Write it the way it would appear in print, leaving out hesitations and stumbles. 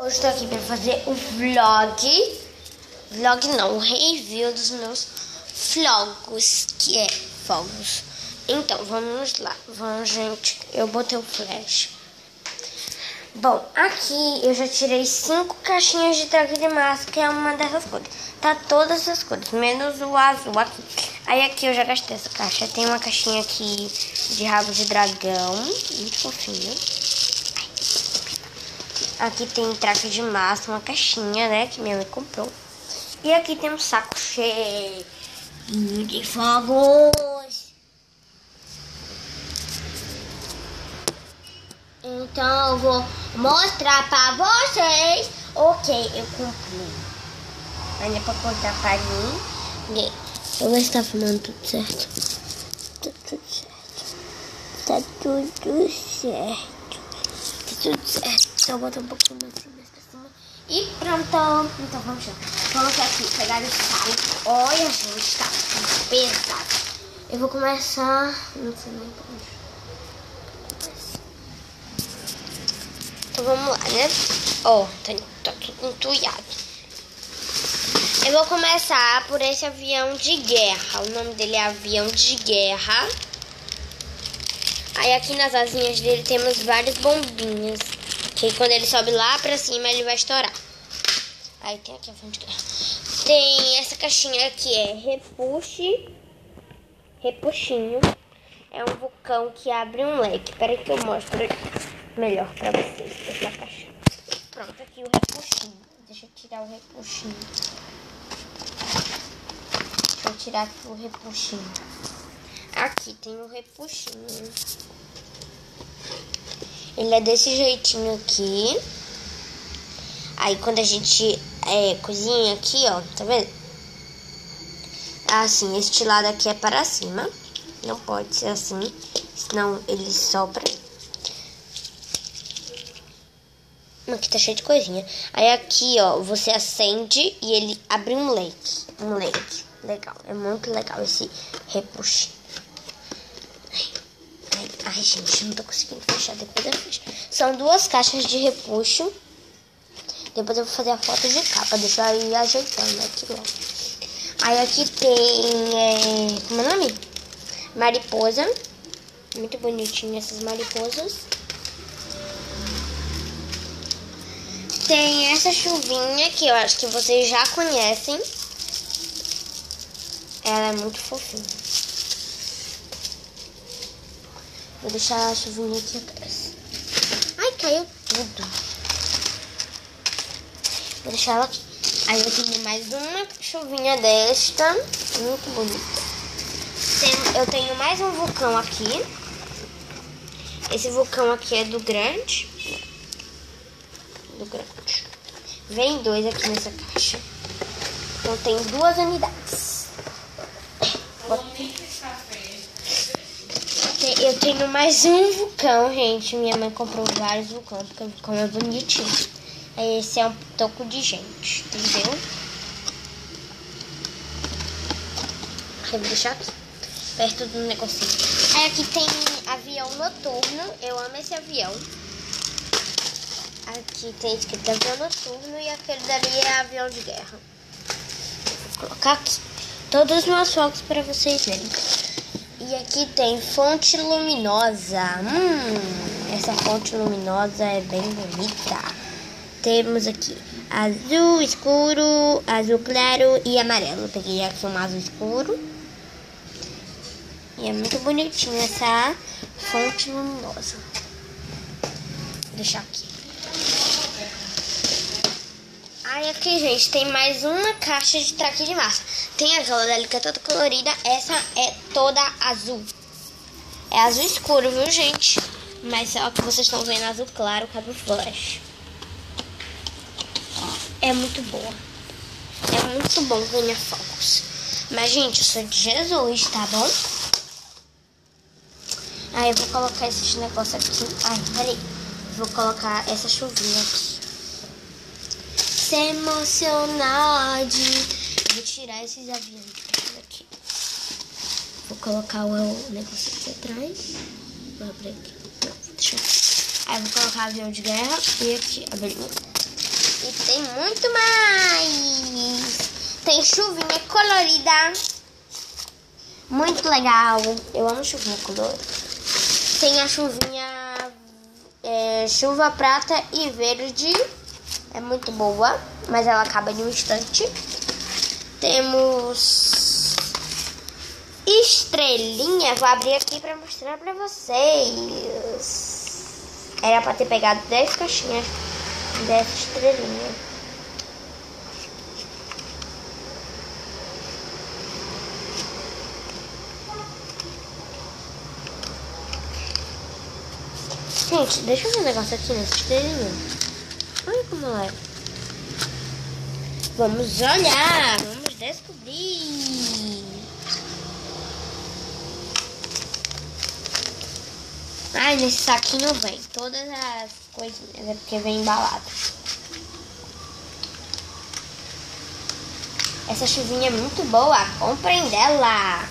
Hoje estou aqui para fazer o o review dos meus flogos, que é fogos. Então, vamos lá. Vamos, gente. Eu botei o flash. Bom, aqui eu já tirei 5 caixinhas de traque de massa, que é uma dessas cores. Tá todas as cores, menos o azul aqui. Aí aqui eu já gastei essa caixa. Tem uma caixinha aqui de rabo de dragão, muito fofinho. Aqui tem traque de massa, uma caixinha, né, que minha mãe comprou. E aqui tem um saco cheio de fogos. Então eu vou mostrar pra vocês o que eu comprei. Ainda pra contar pra ninguém. Eu vou ver se tá filmando tudo certo. Tá tudo certo. Tá tudo certo. Tá tudo certo. Então eu vou botar um pouquinho mais pra cima. E pronto. Então vamos lá. Vamos aqui pegar o saco. Olha, gente, tá pesado. Eu vou começar. Não sei nem pra onde. Então vamos lá, né? Ó, tá tudo entulhado. Eu vou começar por esse avião de guerra. O nome dele é avião de guerra. Aí aqui nas asinhas dele temos várias bombinhas. Que quando ele sobe lá pra cima ele vai estourar. Aí tem aqui avião de guerra. Tem essa caixinha que é repuxinho. É um vulcão que abre um leque. Espera que eu mostro melhor pra vocês essa caixa. Pronto, aqui o repuxinho. Deixa eu tirar o repuxinho. Deixa eu tirar aqui o repuxinho. Aqui tem o repuxinho. Ele é desse jeitinho aqui. Aí quando a gente cozinha aqui, ó, tá vendo? Assim, este lado aqui é para cima. Não pode ser assim, senão ele sopra. Aqui tá cheio de coisinha. Aí aqui, ó, você acende e ele abre um leque. Um leque. Legal. É muito legal esse repuxo. Ai, gente, não tô conseguindo fechar. Depois eu fecho. São 2 caixas de repuxo. Depois eu vou fazer a foto de capa. Deixa eu ir ajeitando aqui, ó. Aí aqui tem... como é o nome? Mariposa. Muito bonitinho essas mariposas. Tem essa chuvinha que eu acho que vocês já conhecem. Ela é muito fofinha. Vou deixar a chuvinha aqui atrás. Ai, caiu tudo. Vou deixar ela aqui. Aí eu tenho mais uma chuvinha desta. Muito bonita. Eu tenho mais um vulcão aqui. Esse vulcão aqui é do grande. Vem 2 aqui nessa caixa. Então tem 2 unidades. Eu tenho mais um vulcão, gente. Minha mãe comprou vários vulcões, porque o vulcão é bonitinho. Aí esse é um toco de gente, entendeu? Eu vou deixar aqui, perto do negocinho. Aí aqui tem avião noturno. Eu amo esse avião. Aqui tem escrito avião noturno e aquele dali é avião de guerra. Vou colocar aqui todos os meus fogos para vocês verem. E aqui tem fonte luminosa. Essa fonte luminosa é bem bonita. Temos aqui azul escuro, azul claro e amarelo. Eu peguei aqui um azul escuro. E é muito bonitinha essa fonte luminosa. Vou deixar aqui. Aí aqui, gente, tem mais uma caixa de traque de massa. Tem aquela dela que é toda colorida. Essa é toda azul. É azul escuro, viu, gente? Mas só que vocês estão vendo azul claro, cabe o flash. É muito boa. É muito bom ganhar fogos. Mas, gente, eu sou de Jesus, tá bom? Aí eu vou colocar esses negócios aqui. Ai, peraí. Vou colocar essa chuvinha aqui. Se emocionar de... Vou tirar esses aviões aqui. Vou colocar o negócio aqui atrás. Vou abrir aqui. Não, deixa eu... Aí eu vou colocar avião de guerra e aqui a abelhinha. E tem muito mais. Tem chuvinha colorida. Muito legal. Eu amo chuvinha colorida. Tem a chuvinha chuva prata e verde. É muito boa, mas ela acaba em um instante. Temos estrelinha. Vou abrir aqui pra mostrar pra vocês. Era pra ter pegado 10 caixinhas dessa estrelinha. Gente, deixa eu ver um negócio aqui nessa estrelinha. Olha como ela é. Vamos olhar, vamos descobrir. Ai, nesse saquinho vem todas as coisinhas, é porque vem embalado. Essa chuvinha é muito boa, comprem dela.